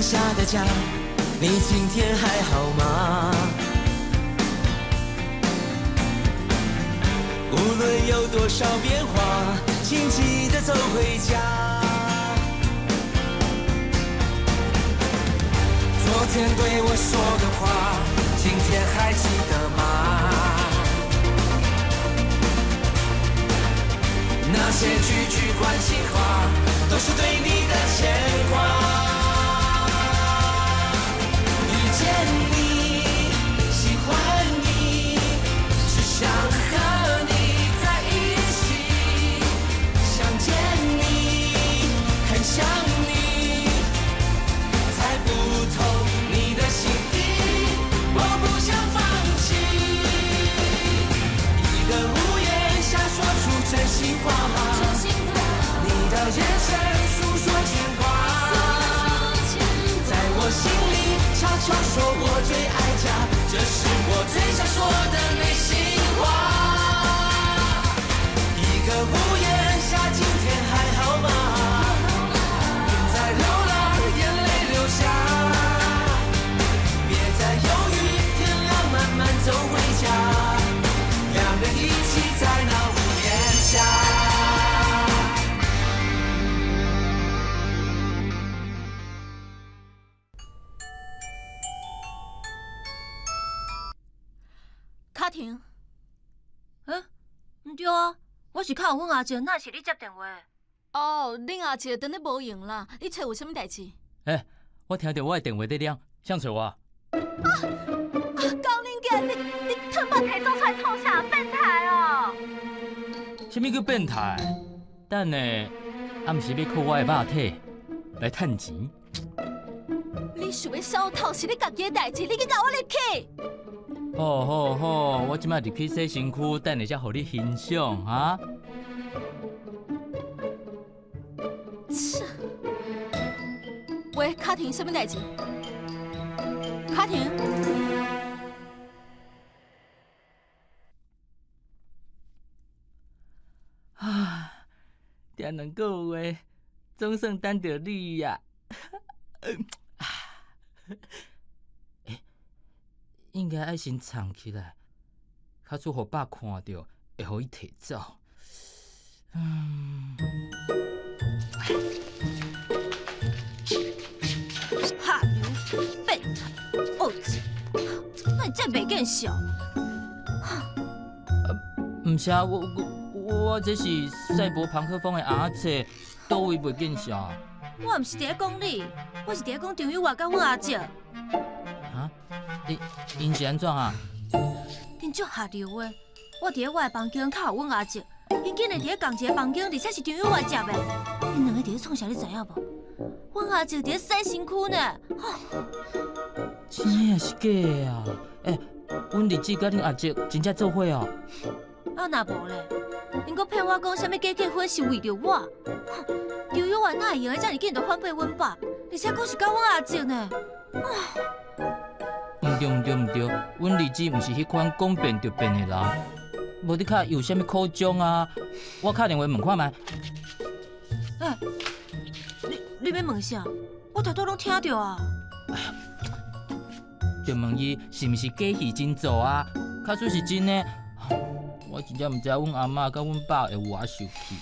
下的家，你今天还好吗？无论有多少变化，请记得走回家。昨天对我说的话，今天还记得吗？那些句句关心话，都是对你的牵挂。遇见你，喜欢你，只想和你在一起。想见你，很想你，猜不透你的心意，我不想放弃。一个屋檐下说出真心话，你的眼神诉说牵挂，在我心里悄悄说我最爱家，这是我最想说的内心话。一个屋檐下，今天还好吗？别再流浪，眼泪流下，别再犹豫，天亮慢慢走回家，两人一起在那屋檐下。卡婷，唔对啊，我是敲阮阿姐，哪是你接电话？哦，恁阿姐等你无闲啦，你找有啥物代志？我听到我的电话在响，想找我。高林健，你吞把提走出来创啥？变态哦！什么叫变态？等下，暗时要靠我的肉体来趁钱。你想要小偷是你家己的代志，你去甲我入去！好，我即摆入去洗身躯，等下才互你欣赏哈。切！喂，卡婷，什么代志？卡婷，定2个月，总算等到你呀！应该爱先藏起来，较做互爸看到，会互伊摕走。下流变态，恶子，那你真袂见笑？毋是啊，我这是赛博朋克风的阿姐，倒位袂见笑？我毋是伫咧讲你，我是伫咧讲张友华甲阮阿姐。啊？因是安怎啊？因足下流的，我伫咧我的房间敲阮阿姐，因竟然伫咧同一个房间，而且是张友华接的。因两个伫咧创啥，你知影无？阮阿姐伫咧洗身躯呢。真的是假的啊？阮日子甲恁阿姐真正做伙哦。啊那无咧，因阁骗我讲啥物假结婚是为着我。张友华哪会用遮尔紧就反背阮爸，而且阁是甲阮阿姐呢？唔对，阮日子毋是迄款讲变就变的人，无你卡有啥物苦衷啊？我打电话问看觅。你要问啥？我头拄拢听到啊。就问伊是毋是假戏真做啊？假使是真的，我真正毋知阮阿嬷甲阮爸会有我受气。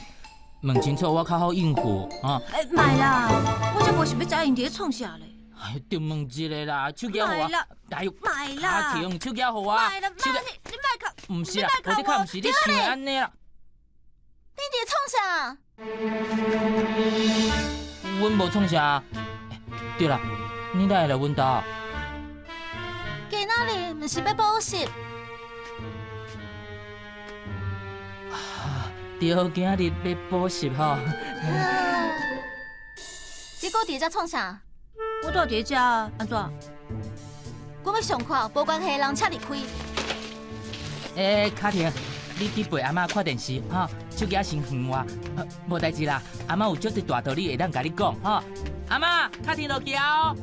问清楚我较好应付啊。卖啦，我才无想要知因伫咧创啥咧。就问一个啦，手举互我。哎呦，卖啦！卡婷，手举互我。卖啦！你卖靠！毋是啦，我你看毋是你想的安尼啦。你伫创啥？阮无创啥。对啦，你哪会来阮家？今仔日毋是要补习？对，今日要补习吼。你搁伫遮创啥？我住伫遮，安怎？我要上课，无关系，人请离开。卡婷，你去陪阿嬷看电视哈，手举先还我，无代志啦。阿嬷有足侪大道理会当甲你讲哈。阿嬷，卡婷落去哦。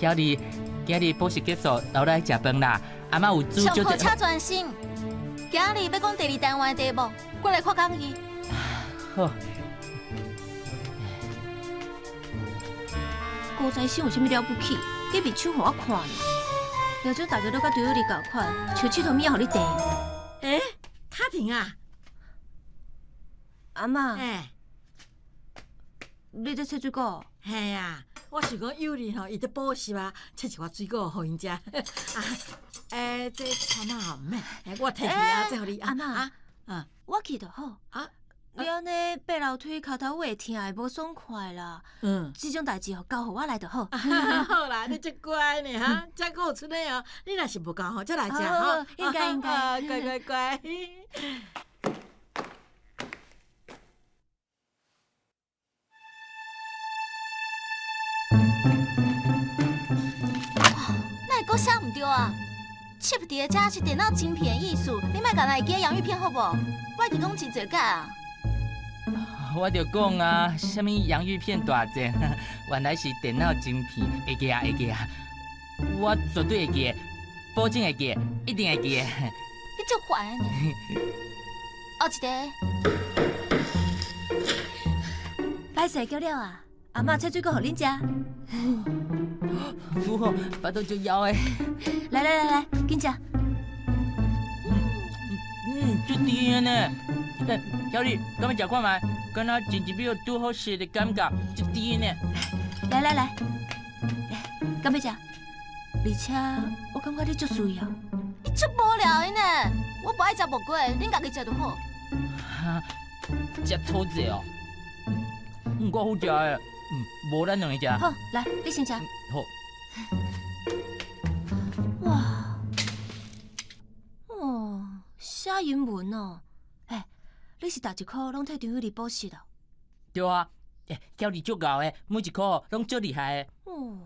晓得，今日补习结束，留来食饭啦。阿嬷有煮上课请专心。今日要讲第2单元的题目，过来看讲义。好，高材生有啥物了不起？你面手互我看呢？了种大家都甲对友里共款，像佚佗物仔互你订。卡婷啊，阿嬷，哎，你在切水果？嘿啊，我想讲幼儿吼，伊在补习啊，切一寡水果互因食。啊，这阿嬷唔免，我摕去啊，这互你阿嬷啊啊我去就好。啊，你安尼爬楼梯骹头会痛，会无爽快啦。嗯。这种代志吼，交互我来就好。好啦，你真乖呢哈，真够出的哦。你若是无够吼，再来食好哈。应该应该乖乖乖。那会阁写毋对啊？chip 伫个遮是电脑晶片的意思，你莫甲那会记洋芋片好无？我已经讲真侪届啊。我就讲啊，什物洋芋片大件，原来是电脑晶片，会记啊会记啊，我绝对会记，保证会记，一定会记。你足烦的呢。后一个，歹势叫了啊！阿嬷切水果互恁食。拄好，巴肚就枵的。来，紧食。足甜的呢。小李，敢要食看觅？敢若前一秒拄好食的感觉，足甜的呢。来，敢要食？而且我感觉你足水哦。你足无聊的呢！我不爱食木瓜，恁家己食就好。哈，食土济哦。我好食的，无咱两个食。好，来，你先食。好。哇，哦，写英文哦。你是逐一科拢替张友丽补习哦？对啊，小李足敖的，每一科拢足厉害的。哦，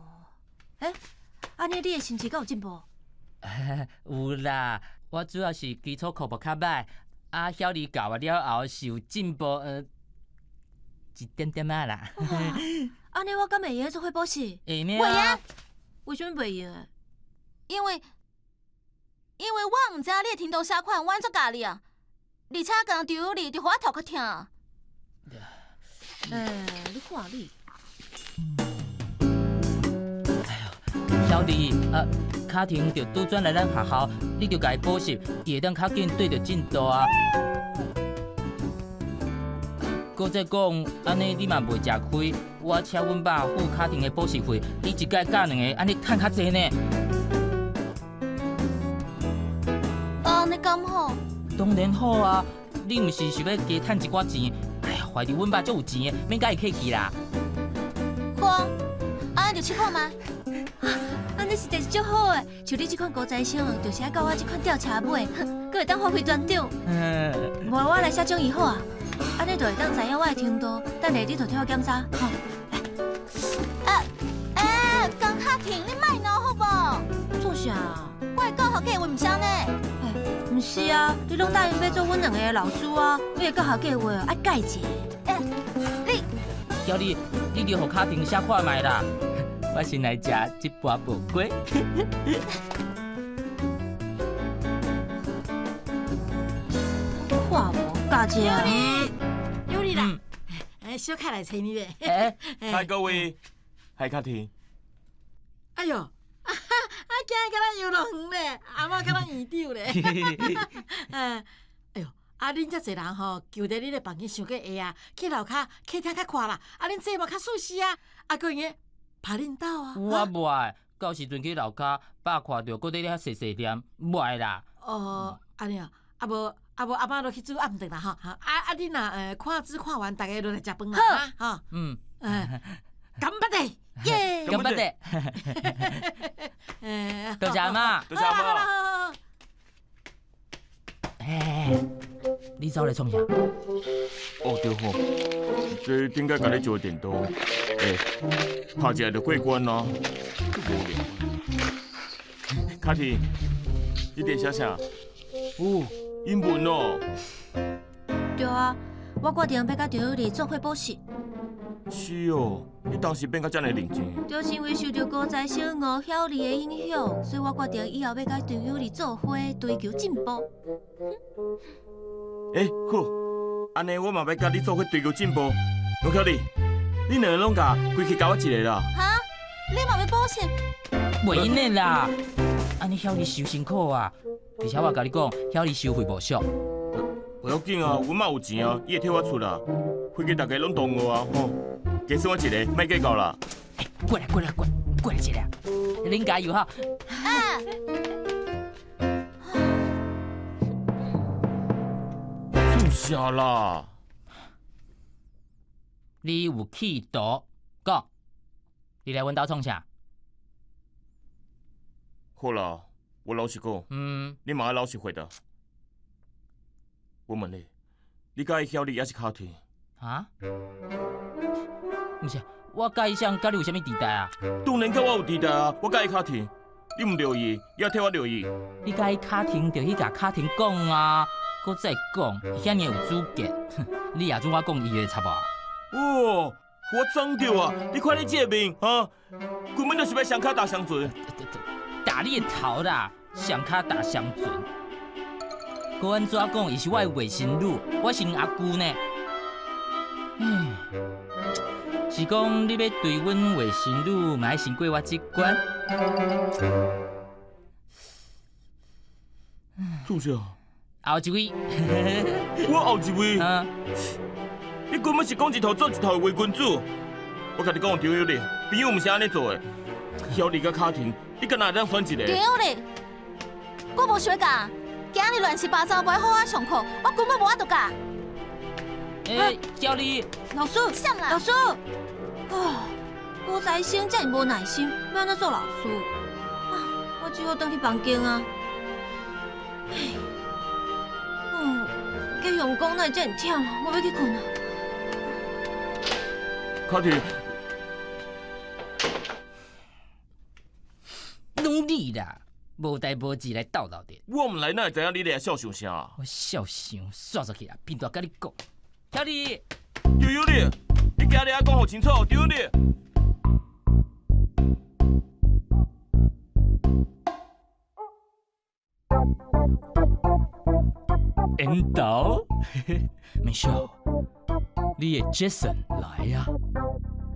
安尼你的成绩敢有进步？有啦，我主要是基础科目较歹，啊，小李教我了后是有进步，一点点啊啦。安尼我敢会用做伙补习？会呢袂啊？为什么袂用的？因为我毋知你的程度写款，我安怎教你啊？而且刚张友丽就互我头壳痛。你看你。小李，卡婷就拄转来咱学校，你就甲伊补习，伊会当较紧对着进度啊。搁再讲，安尼你嘛袂食亏，我请阮爸付卡婷的补习费，你一届教两个，安尼趁较济呢。你敢好？当然好啊，你毋是想要加趁一寡钱？哎呀，怀疑阮爸足有钱的，免甲伊客气啦。看，安尼就试看嘛。安尼实在是足好诶，像你这款高材生，就是爱教我这款吊车尾，佫会当发挥专长。无我来写讲义好啊，安尼就会当知影我的程度，等下你就替我检查，吼。江卡婷，你莫闹好无？做啥？我会教学计划毋啥呢？毋是啊，你拢答应要做阮两个的老师啊，你的教学计划爱改一下。你。小李，你就互卡婷写看觅啦。我先来食一盘无果。看无，家姐啊。有你啦，小凯来找你咧。嗨，各位，嗨，卡婷。哎呦，今日敢若游乐园咧，阿嬷敢若园长咧。哎呦，恁遮侪人吼，就伫你的房间想过下啊，去楼骹客厅较看啦。恁节目较舒适啊，佫用个拍恁兜啊。我无爱，到时阵去楼骹，爸看到搁在遐细细念，无爱啦。安尼啊，无阿嬷落去煮暗顿啦吼。恁若看煮看完，大家落来食饭啦哈。干巴的，耶！干巴的。多谢阿妈。多谢阿妈。你走来创啥？哦对吼，这顶个甲你做电动，拍一下就过关啦，足无聊。卡婷，你伫写啥？英文哦。对啊，我决定要甲张友丽做伙补习。是哦，你当时变甲遮尔认真？就是因为受到高材生吴晓丽的影响，所以我决定以后要甲张友丽做伙，追求进步。好，安尼我嘛要甲你做伙追求进步。龙巧丽，你两个拢甲规气交我一个啦。哈，你嘛要补习？袂用的啦，安尼晓你收辛苦啊，而且我甲你讲，晓你收费无俗。不要紧啊，阮嘛有钱啊，伊会替我出啦。回去大家拢同我啊，吼，加算我一个，莫计较啦。过来一下，恁加油哈！啊！做啥啦？你有企图，讲，你来阮兜创啥？好啦，我老实讲，你嘛要老实回答。我问你，你介意晓你还是卡廷？啊？毋是，我甲伊相，甲你有啥物地带啊？当然甲我有地带啊，我介意卡廷，你唔留意，也替我留意。你甲伊卡廷，就去甲卡廷讲啊，搁再讲，遐尔有主见，你也准我讲伊个差无？哦，我装着啊！你看你这个面啊，根本就是要双脚踏双船。打你的头啦，双脚踏双船。搁安怎讲？伊是我的外甥女，我是阿姑呢。是讲你要对阮外甥女，嘛要先过我这关。做啥？后一位。我后一位。啊！你根本是讲一套做一套的伪君子。我甲你讲，张友丽，朋友毋是安尼做的。晓丽甲卡廷，你敢若会当选一个？张友丽，我无想教，今日乱七八糟，袂好好上课，我根本无法度教。晓丽，老师，啥啦？老师，啊，高材生遮尔无耐心，要安怎做老师？啊，我只好返去房间啊。唉，加用功哪会遮尔忝啊？我要去困啊。卡廷，拢你啦，无代无志来斗的。我毋来哪会知影你咧笑想啥？我笑想煞出去啊，变大甲你讲，晓丽。张友丽，你今日爱讲互清楚，张友丽。引导，美秀，你的 Jason 来呀、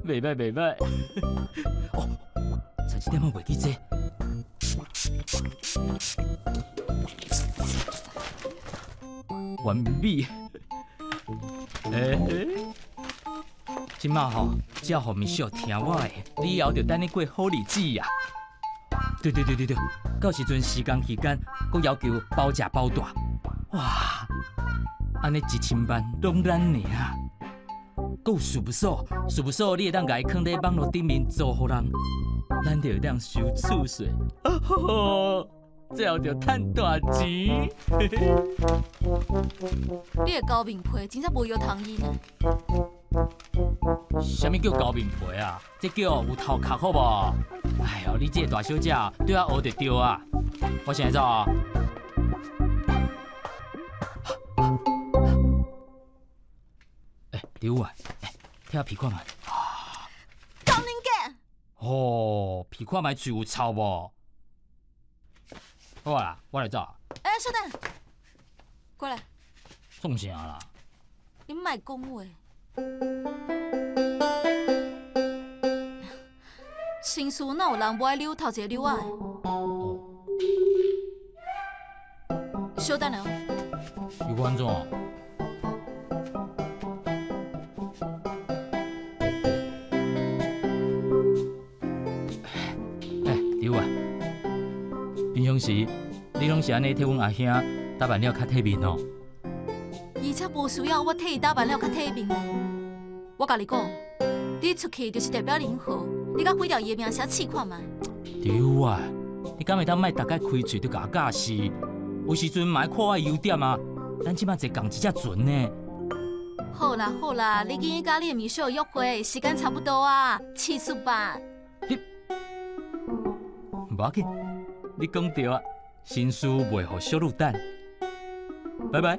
袂歹袂歹。哦，才一点仔袂记这。完美。即马吼，只要互美秀听我的，你以后就等你过好日子呀。对，到时阵时间期间，搁要求包食包住。哇，安尼1000万拢咱尔啊！搁有事务所你会当甲伊放伫网络顶面租互人，咱就会当收厝税。哦吼，最后就赚大钱。你的高面皮真正无药通医呢。啥物叫高面皮啊？这叫有头壳好无？哎呦，你这个大小姐对我学就对啊！我现在走啊！刘啊，听下皮看卖。高能个！哦，皮看卖嘴有臭无？好啊啦，我来走。稍等，过来。创啥啦？你莫讲话。新书哪有人无爱溜头一个溜仔的？稍等哦。有观众。刘啊，平常时你拢是安尼替阮阿兄打扮了较体面哦。而且无需要我替伊打扮了较体面。我甲你讲，你出去就是代表人好，你甲毁掉伊的名声试看卖。刘啊，你敢会当莫大概开嘴就甲我教示？有时阵嘛要看我的优点啊，咱即摆坐共一只船呢。好啦，你今日甲你的秘书约会，时间差不多啊，去出吧。无要紧，你讲对啊，新书袂互小鹿等。拜拜。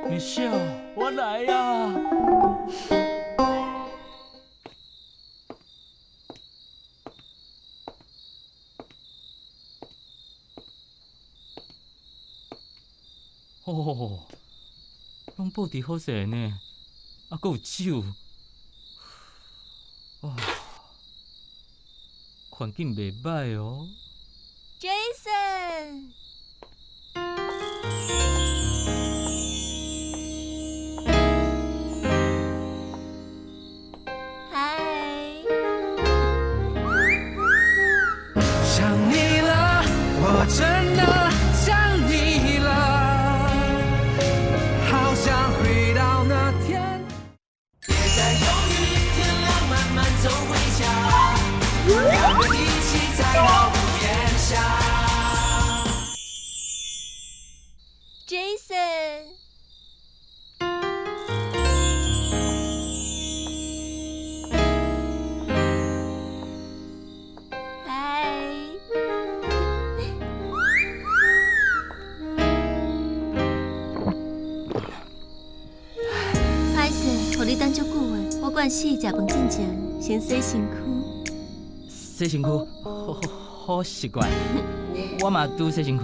Michelle， 我来呀！哦，拢布置好势呢，啊，阁有酒，哇，环境袂歹哦。Jason，嗨，想你了，我真的想你了，好想回到那天。别再犹豫，天亮慢慢走回家，两人一起在那屋檐下。 Jason，嗨，歹势，互你等足久的，我惯死食饭进前先洗身躯。洗身躯，好习惯。我嘛拄洗身躯，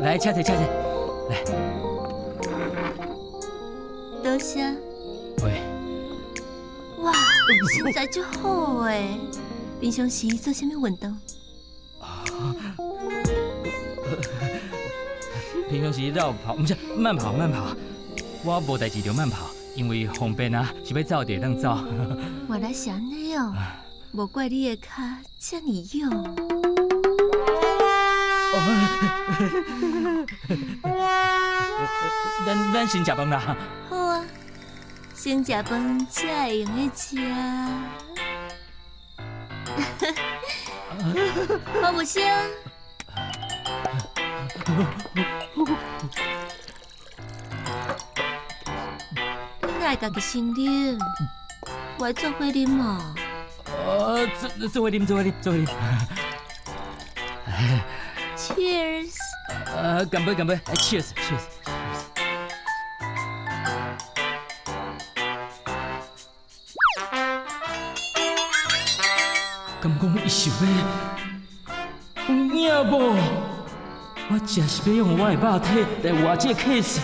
来，请坐，请坐，来。多谢。喂，哇，身材足好诶！平常时做啥物运动？平常时绕跑，唔是慢跑，慢跑。我无代志就慢跑，因为方便啊，是要走就当走。原来是安尼哦，无怪你的脚这么勇。咱先食饭啦。好啊，先食饭才会用得食。好不香？你哪会家己先啉？我会做伙啉哦。做伙啉，做伙啉，做伙啉。Cheers！ 干杯，干杯！Cheers，Cheers。敢讲伊想要有影无？我真是要用我的肉体来换这个 case。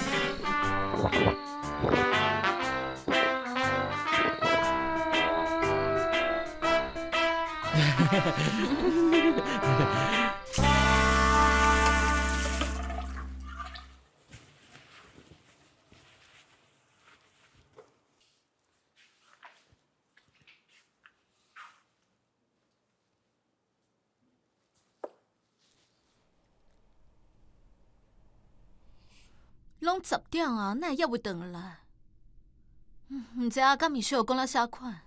拢10点啊，哪会还未转来？唔知阿敢米秀讲了啥款？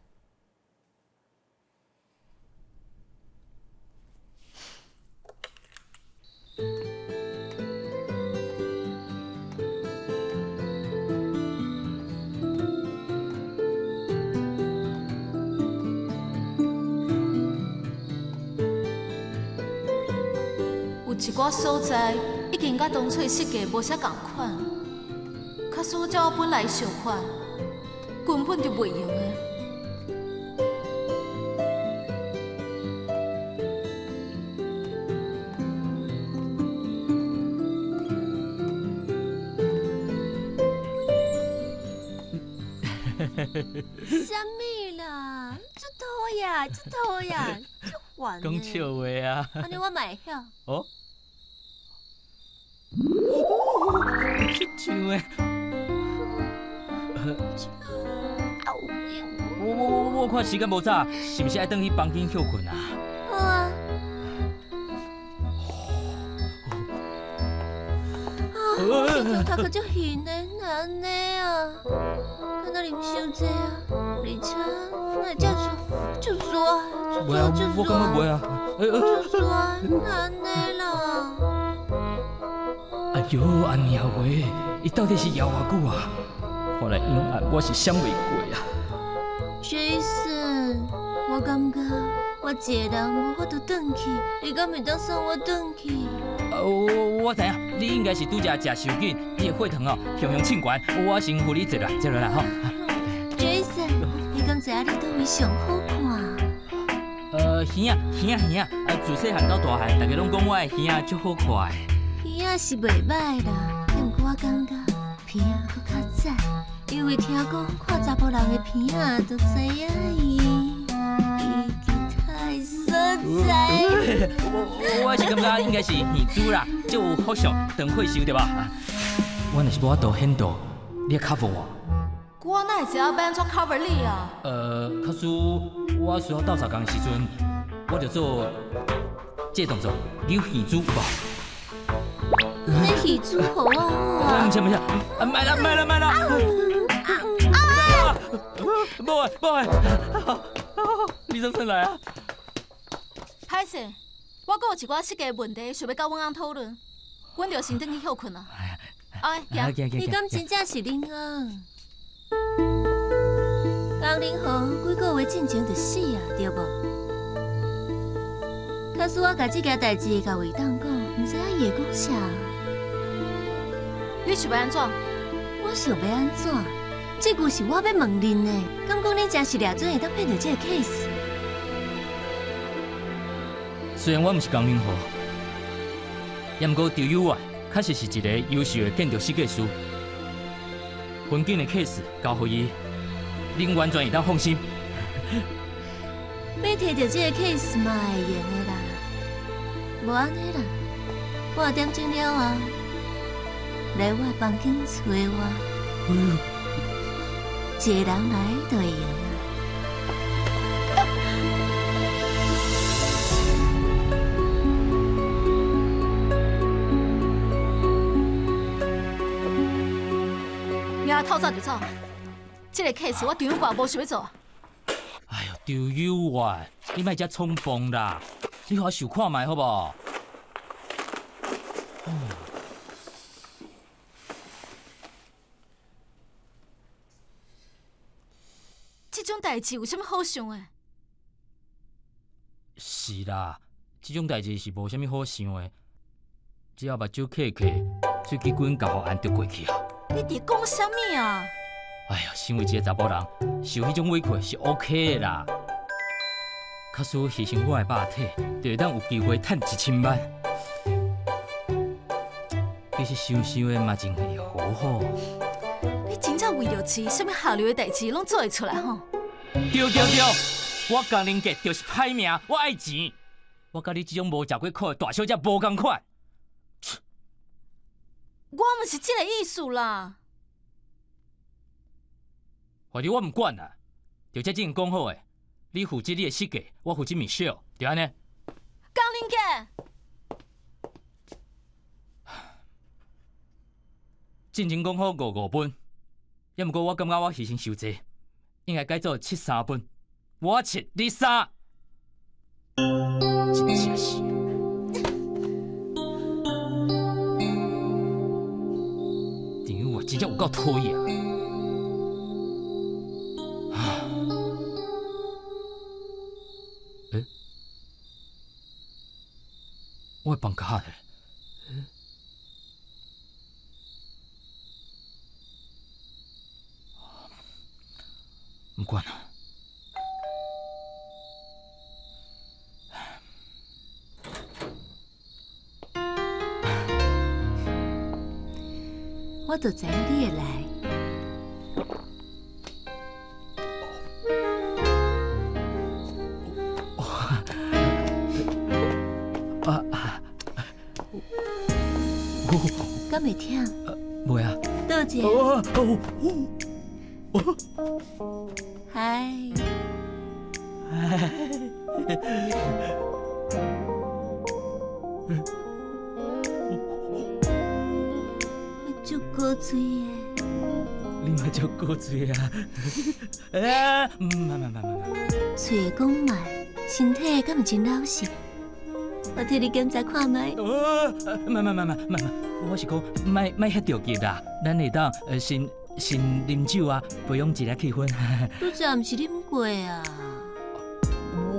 有一寡所在已经甲当初设计无啥共款，卡所照我本来想法，根本就袂用的。啥物啦？这讨厌，这讨厌，这烦呢。讲笑话啊！安尼我嘛会晓。哦，像诶。我看时间无早，是毋是爱转去房间休困啊？好啊。啊，头壳足晕的，哪安尼啊？敢若啉伤济啊？而且哪遮就热，我感觉袂啊。就热，哪安尼啦？哎呦，安尼话，伊到底是摇偌久啊？看来阴暗我是想袂过啊。Jason， 我感觉我一个人无法度转去，你敢会当送我转去？我知影，你应该是拄则食伤紧，你的血糖哦向向称悬，我先扶你坐落啦吼。Jason， 你敢知影你倒位上好看？耳啊，自细汉到大汉，大家拢讲我的耳啊足好看的。耳啊是袂歹啦，毋过我感觉鼻仔搁较窄，因为听讲看查甫人的鼻仔，就知影伊其他的所在。我是感觉应该是耳珠啦，就有福相长血收对吧？我若是无法度显度，你会 cover 我？我哪会知影要安怎 cover 你啊？可是我需要斗相共的时阵，我就做这个动作，扭耳珠无？你耳珠好啊好啊！唔是，买啦！不，李先生来啊！歹势，我还有一寡设计问题想要甲阮翁讨论，阮就先转去休困啊。哎，行，你敢真正是恁翁？江林豪几个月进前就死啊，对无？假使我甲这件代志甲韦当讲，毋知影伊会讲啥？你想要安怎？我想要安怎？这句是我要问恁的，敢讲恁真是掠准会当骗到这个 case？虽然我毋是江林豪，也毋过赵友外确实是一个优秀的建筑设计师。婚景的 case 交予伊，恁完全会当放心。要摕到这个 case 嘛会用的啦，无安尼啦，半点钟了啊，来我的房间找我，一个人来就会用啊。透早就走，这个 case 我张友外无想要做。哎呦，赵友外，你莫遮冲动啦，你互我想看卖好无？这种代志有啥物好想的？是啦，这种代志是无啥物好想的，只要目睭开开，喙齿滚交互按就过去啊。你伫讲啥物啊？哎呀，身为一个查甫人，受迄种委屈是 OK 的啦。假使牺牲我的肉体，就会当有机会赚1000万。其实想想的嘛，真会好好。你真正为着钱，啥物下流的代志拢做会出来吼？对，我江林杰就是歹命，我爱钱。我甲你这种无食过苦的大小姐无同款。我毋是这个意思啦。反正我毋管啦，就这种讲好的，你负责你的设计，我负责Michelle，就安尼。江林杰，进前讲好5分，也毋过我感觉我牺牲伤济，应该改做7-3分。我7，你3。真正是。张友外真正有够讨厌啊！我放假嘞，唔管啦。我就知影你会来。敢会听？袂啊。倒一个。嗨。你足够嘴的。你嘛足够嘴啊！慢。嘴讲慢，身体敢会真老实？我替你检查看卖。慢，我是讲，莫遐着急啦，咱会当先啉酒啊，培养一下气氛。拄则毋是啉过啊？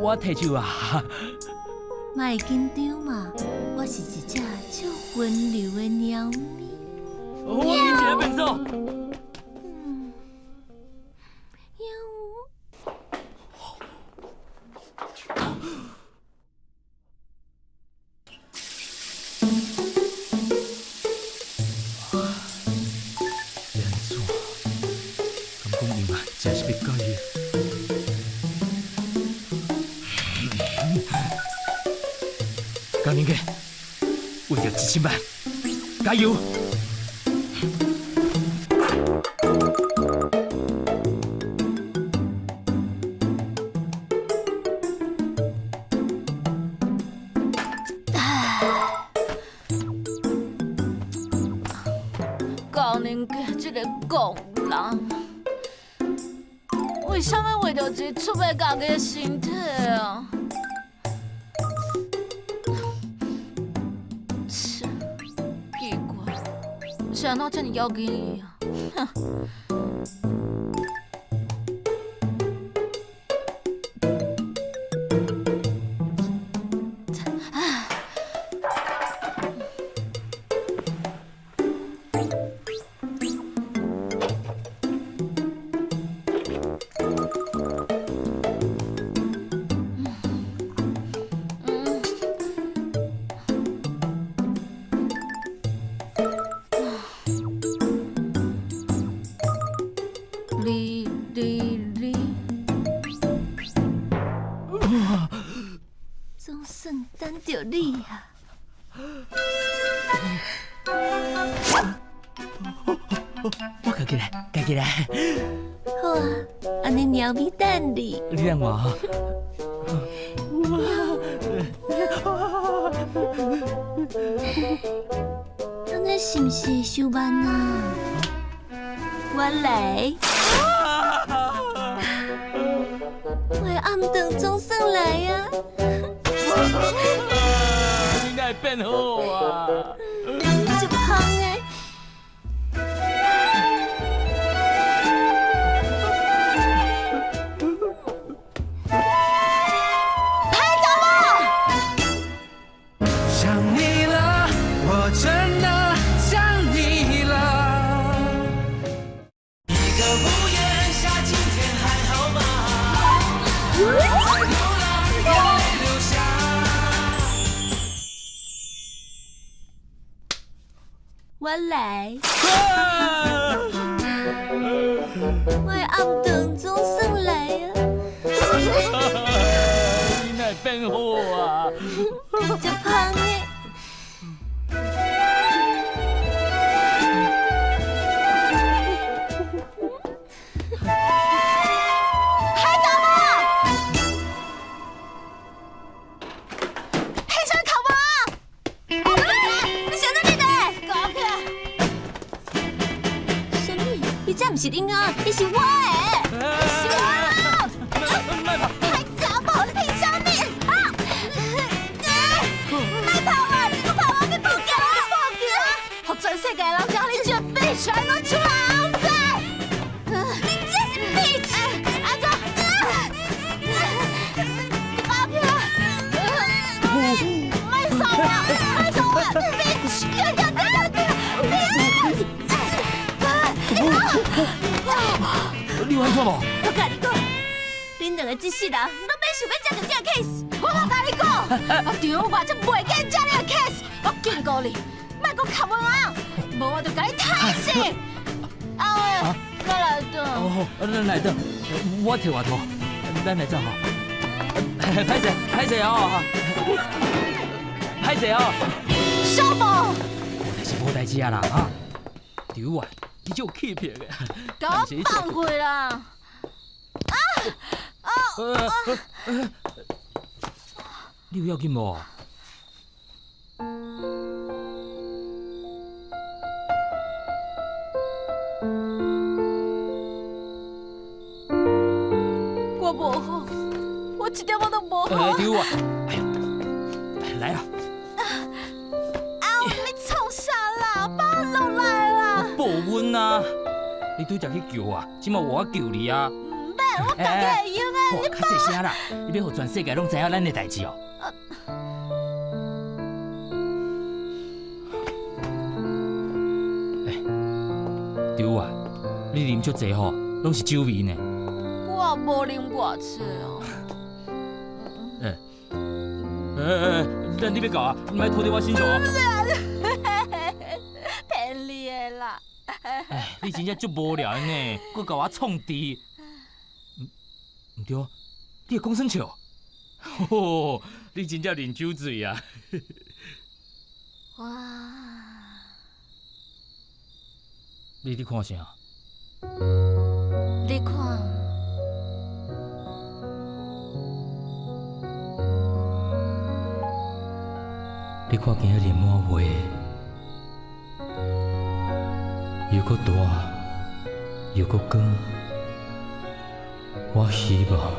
我摕酒啊。莫紧张嘛，我是一只足温柔的猫咪。我啉一个变数。高年哥，为着1000万，加油！高年哥这个戆人，为什么为着一出卖家己的身体啊？切，奇怪，是安怎这么要紧伊啊？哼！总算等到你啊！我家起来，家起来。好啊，安尼鸟咪等你。你等我哈。安尼是毋是伤慢啊？我来。我的暗顿总算来啊！你哪会变好啊？一胖的。想你了，我真的想你了。一个屋檐下，今天还好吗？在流浪，眼泪流下。我来。我的暗顿总算来啊！你哪会变好啊？一胖的。你这不是恁啊，你是我的，是我的。太查某，你凭什么？啊！卖跑啊！你不跑我要报警啊！报警！让全世界人知道你这个 bitch 安怎出来后生？你这是 bitch！安怎？报警！卖手啊！卖手啊 ！bitch！ 你有安怎无？我甲你讲，恁两个这世人拢免想要接到这个 case。我甲你讲，我场外这袂见这个 case， 我警告你，莫搁卡问我，无我就甲你踢死。阿伟，我来倒。哦，咱来倒，我摕外套，咱来走吼。歹势，歹势哦，歹势哦。小宝，无代志啊啦啊！场外。你就有气魄的，给我放开啦！你有要紧无？我无好，我一点我都无好。场外，哎呀，来啦！你创啥啦？把我落来啦！保温啊！你拄则去救我，即马我救你啊！唔免，我家己会用啊！你较细声啦！你要互全世界拢知影咱的代志哦。场外，你啉足济吼，拢是酒味呢。我无啉偌济哦。咱你要搞啊？你莫拖在我身上哦。骗你的啦！哎，你真正足无聊的呢，搁甲我创治。唔对，你会讲生笑？吼，你真正啉酒醉啊！哇，你伫看啥？你看，你看今日满月，又搁大，又搁光，我希望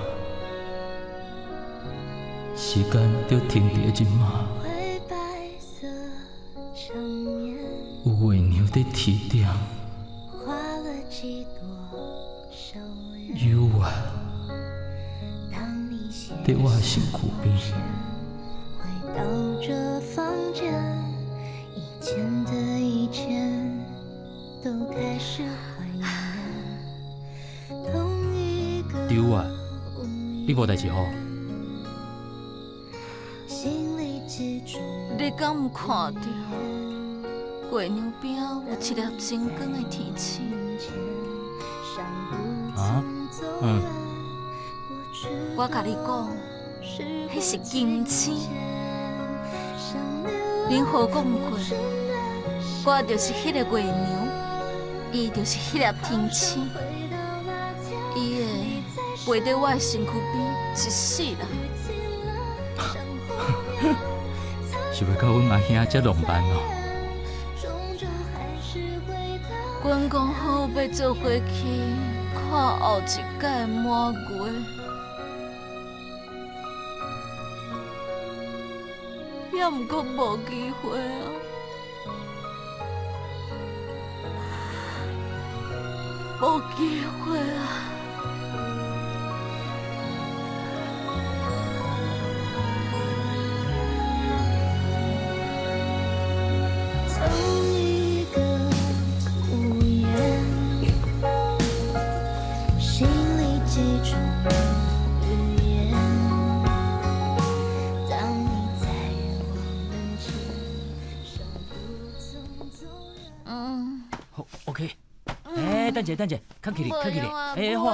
时间就停伫即马，灰白色长眠，有月娘在天顶，画了几朵手链。幽怨当你写在我的身躯边。回到这房间，以前的一切都开始怀念。同一个刘啊，你无代志吼？心里记住你敢有看到月娘边有一粒真光的天星？啊？嗯。我甲你讲，迄是金星。恁好讲过，我就是迄个月娘，伊就是迄粒天星，伊会陪在我的身躯边一世人。是要到阮阿兄遮浪漫哦。阮讲好要做伙去看后一届的满月。也毋过无机会啊！无机会啊！同一个屋檐，心里记住语言。当你在远望门前，手不曾走远。好 ，OK。等者，较起哩，较起哩。好，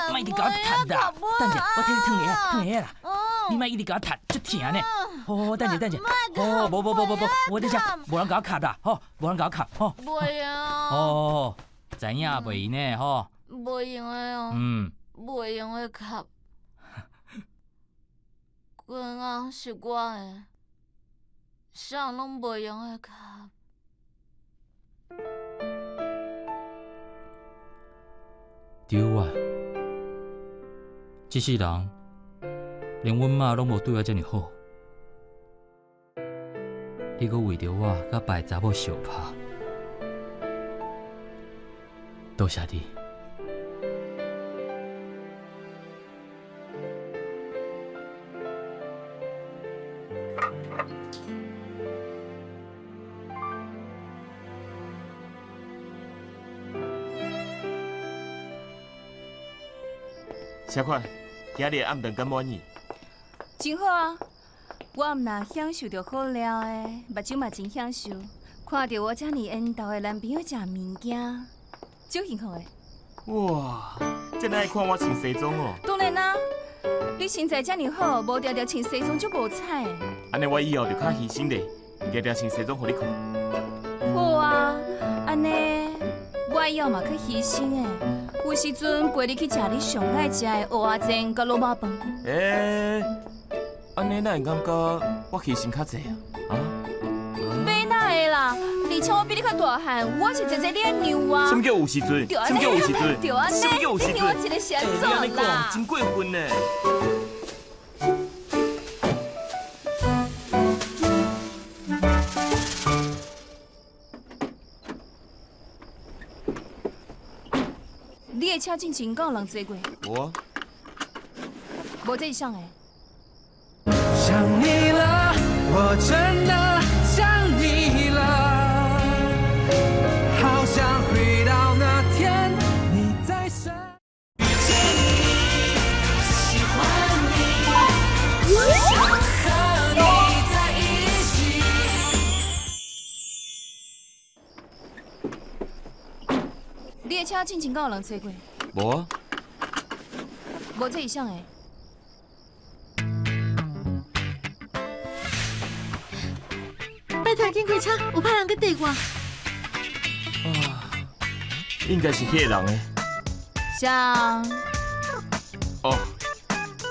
莫一直甲我踢啦。等者，我替你烫鞋啦。你莫一直甲我踢，足疼呢。好，等者。哦，无，我在遮，无人甲我卡啦，吼，无人甲我卡，吼。袂啊！哦，知影袂用呢，吼。袂用的哦。袂用的卡。quyền啊是我的，啥拢袂用的卡。对啊，这世人连阮妈拢无对我遮尔好，你阁为着我甲别查某相拍，多谢你。小款，今日暗顿敢满意？真好啊！我毋但享受着好料的，目睭嘛真享受，看到我遮尔缘投的男朋友食物件，足幸福的。哇，真爱看我穿西装哦！当然啦，你身材遮尔好，无定定穿西装足无彩的。安尼我以后就较牺牲咧，定定穿西装互你看。好啊，安尼我以后嘛较牺牲的。有时阵陪你去食你上爱食的蚵仔煎甲萝卜饭。安尼哪会感觉我牺牲较济啊？啊？要哪会啦？而且我比你较大汉，我是姐姐你的娘啊！什么叫有时阵？什么叫有时阵？对安尼，什么叫有时阵？你我一个先你安尼做啦讲，。真过分呢！你的车进前敢有人坐过？我无这以上的。想你了，我真的想你了，好想回到那天你在身。遇见你，喜欢你，想和你在一起。你的车进前敢有人坐过？无啊，无这以上的。本别太紧开车，有派人去缀我。啊，应该是迄个人诶。像哦，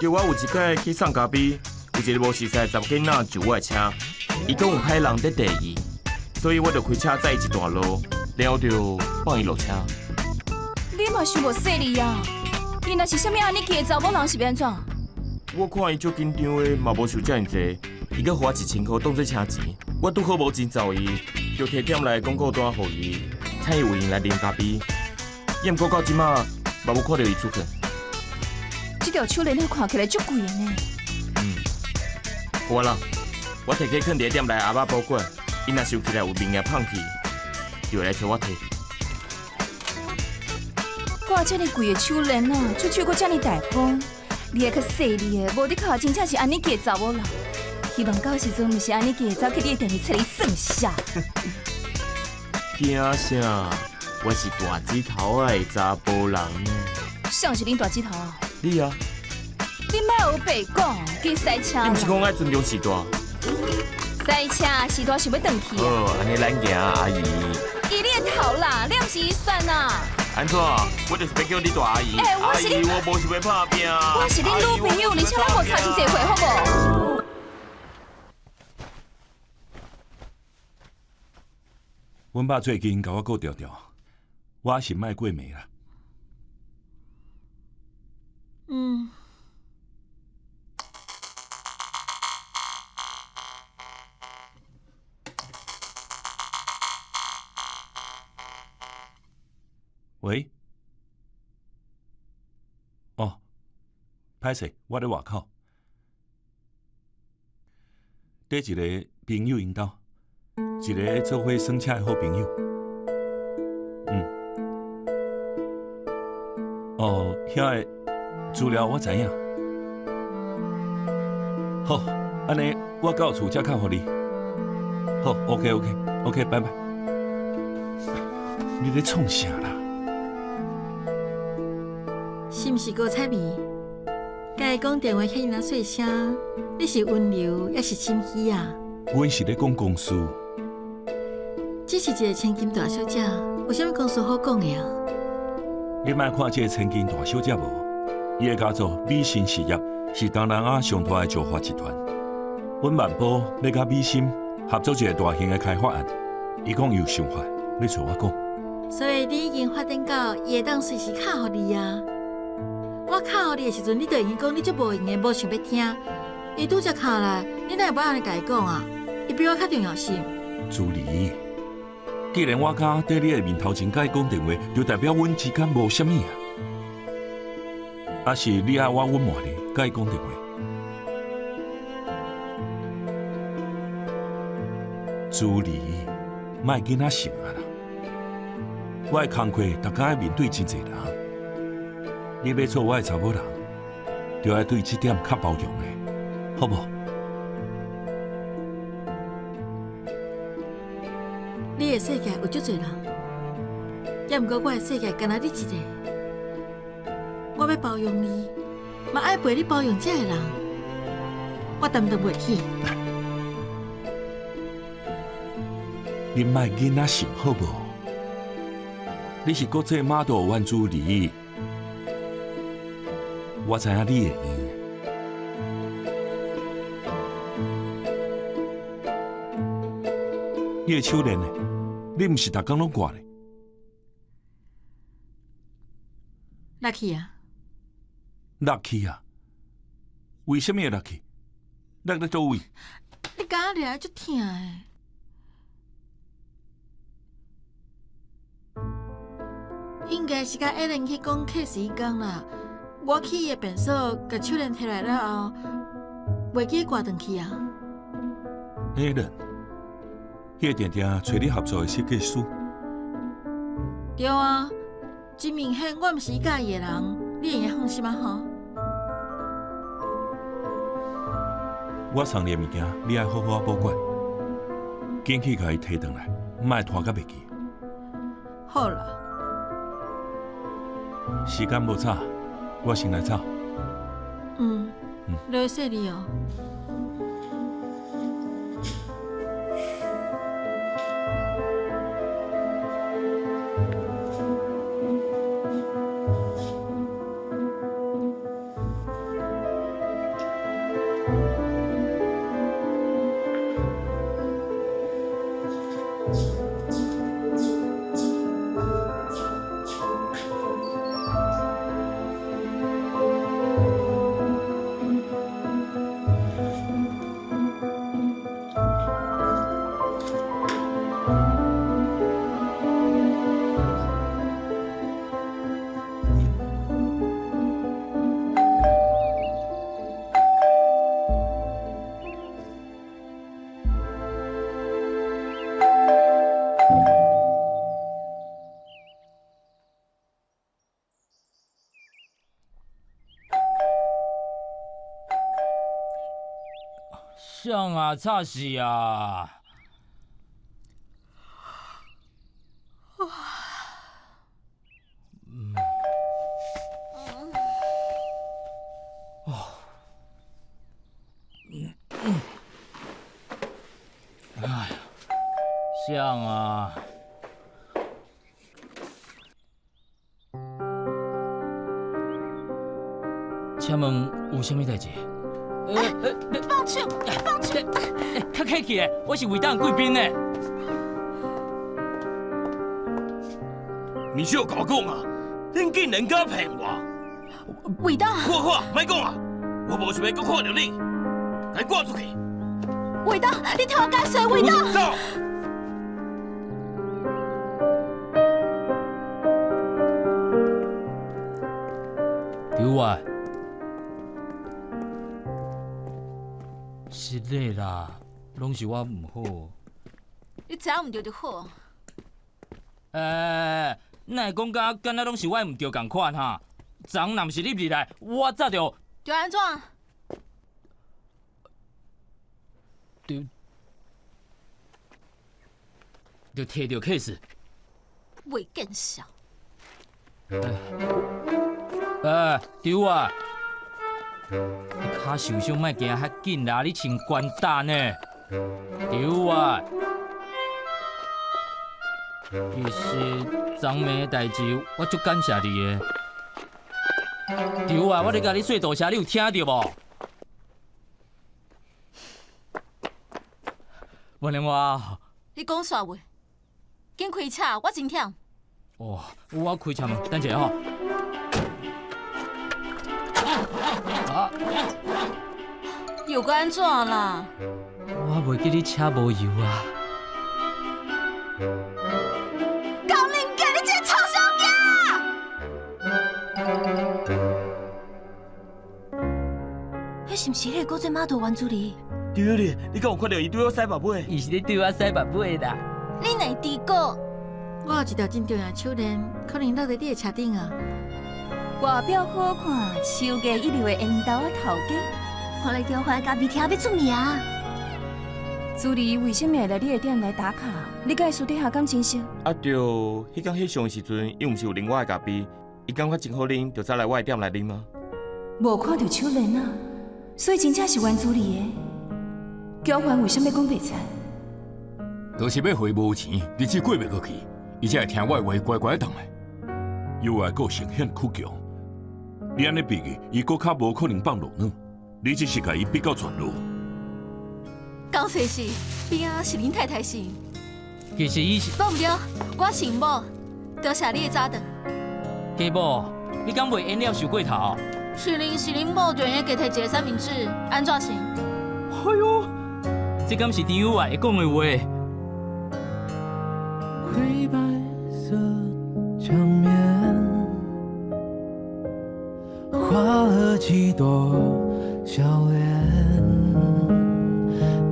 就我有一摆去送咖啡，有一个无识识查某囡仔就我的车，伊讲有歹人在第二，所以我就开车载伊一段路，然后就放伊落车。你嘛想无细腻啊！伊若是啥物安尼嘅查某人是要安怎？我看伊足紧张的，嘛无想遮尔济，伊阁互我1000块当做车钱，我拄好无钱找伊，就摕点来广告单互伊，请伊有闲来啉咖啡。也毋过到即马嘛无看到伊出去。这条手链啊，看起来足贵的呢。好啊啦，我摕去放伫店内阿妈保管，伊若想起来有明眼胖去，就会来找我摕。挂遮尔贵的手链啊，出手阁遮尔大方，你会较细腻的，无你靠真正是安尼嫁查某人。希望到时阵毋是安尼嫁走去你的店里找你算啥？惊啥？我是大指头的查甫人呢。谁是恁大指头啊？你啊？你莫有白讲，去赛车啦你毋是讲爱尊重时大？赛车时代想要转去啊？哦，安尼咱行，阿姨。伊你的头啦，你毋是伊算啊？安怎？我就是要叫你大阿姨。我是你阿姨，我无想要拍拼。我是恁女朋友，而且咱无差真济岁，好无？阮爸最近甲我告调调，我是卖过暝啦。嗯，喂，哦，歹势，我伫外口，伫一个朋友因兜，一个做伙算车的好朋友。哦，遐个资料我知影。好，安尼我到厝才敲互你。好 ，OK，拜拜。你咧创啥啦？是毋是高彩薇？甲伊讲电话遐尔细声，你是温柔也是心虚啊？阮是咧讲公事，只是一个千金大小姐，有啥物公事好讲的啊？你莫看这个千金大小姐无，伊的家族美心事业是东南亚上大的造化集团。阮万宝要甲美心合作一个大型的开发案，伊讲有想法，要找我讲。所以你已经发展到伊会当随时敲互你啊。我敲互你的时阵，你就已经讲你足无闲的，无想要听。伊拄则敲来，你哪会无安尼甲伊讲啊？伊比我较重要心。朱莉，既然我敢在你的面头前甲伊讲电话，就代表阮之间无啥物啊。还是你爱我隐瞒你，甲伊讲电话？朱莉，莫囡仔性啊啦！我的工课，逐工要面对真侪人。你要做我的查某人，就要对这点较包容的，好无？你的世界有足侪人，也毋过我的世界干那你一个。我要包容你，嘛爱陪你包容这个人，我担当袂起。你莫囡仔性好无？你是国际马道万朱莉，我知影你会用。你的手链呢？你毋是逐工拢挂咧？落去啊！落去啊？为什么会落去？落在倒位？你敢掠足疼诶！应该是甲艾伦去讲客时间啦。我去伊的便所，甲手链摕来了后，袂记挂转去啊。艾伦，迄个定定找你合作的设计师。对啊，真明显我毋是伊介意的人，你会放心啊吼？我送你的物件，你爱好好保管，紧去甲伊摕转来，莫拖甲袂记。好啦。时间无早，我先来走。留细你哦。像啊，吵死啊！哎呀，像啊！请问有啥物代志？放手，放手！较客气的，我是伟大贵宾呢。你是有搞讲啊？恁竟然敢骗我！伟大，看，莫讲啊！我无想要搁看到你，该赶出去！伟大，你听我解释，伟大。走！刘外，是你啦，拢是我唔好。你知影唔对就好。哪会讲敢若拢是我唔对共款哈？昨若毋是你入来，我早就安怎？就摕到 case。未见笑。丢啊！你脚受伤，莫行遐紧啦，你穿关单呢？丢啊！其实昨暝的代志，我足感谢你的。丢啊！我咧甲你说大声，你有听到无？问你我。你讲煞话，紧开车，我真忝。哦，我开车门，等一下吼。又该安怎啦？我袂记你车无油啊！高林哥，你这个臭小子！迄是毋是迄个国际码头原助理？对咧，你敢有看到伊对我洗白尾？伊是咧对我洗白尾啦。你哪会知个？我有一条真重要的手链，可能落在你的车顶啊。外表好看，手价一流的烟斗的头家，看来交番咖啡厅要出名。助理为什么会来你的店来打卡？你甲伊私底下敢真熟？啊对，迄天翕相的时阵，伊毋是有啉我的咖啡，伊感觉真好啉，就早来我的店来啉吗？无看到手链啊，所以真正是原助理的。交番为什么讲袂知？就是要回无钱，日子过袂过去，伊才会听我的话，乖乖当来。有外个性很倔强，你安尼逼伊，伊搁较无可能放落呢。你只是甲伊逼到绝路。讲实是，边啊是林太太是。其实伊是无毋对，我是某，多谢你的早顿。家某，你敢袂烟了受过头？是恁某专业加摕一个三明治，安怎是？哎呦，这敢是张友爱会讲的话？灰白色墙面，画了几朵笑脸。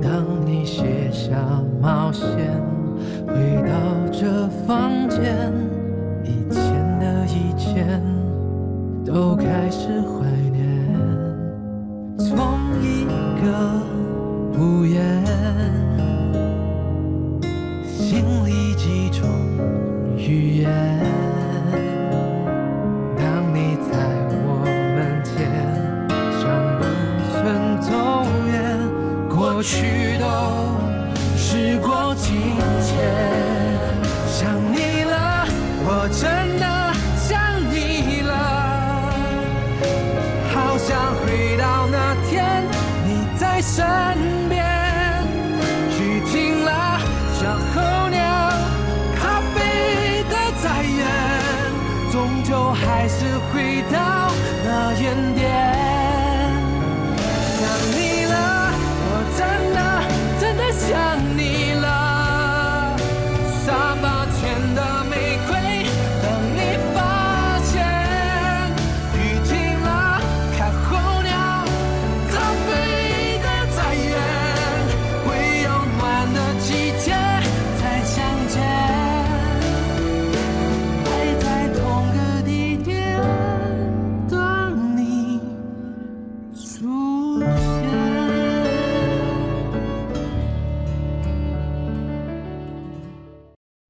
当你卸下冒险，回到这房间，以前的以前都开始怀念。从一个屋檐，心里几种语言。当你在我们间，像不存走远，过去都时过境迁。想你了，我真的想你了，好想回到那天你在身边，去听了像候鸟次回到那原点。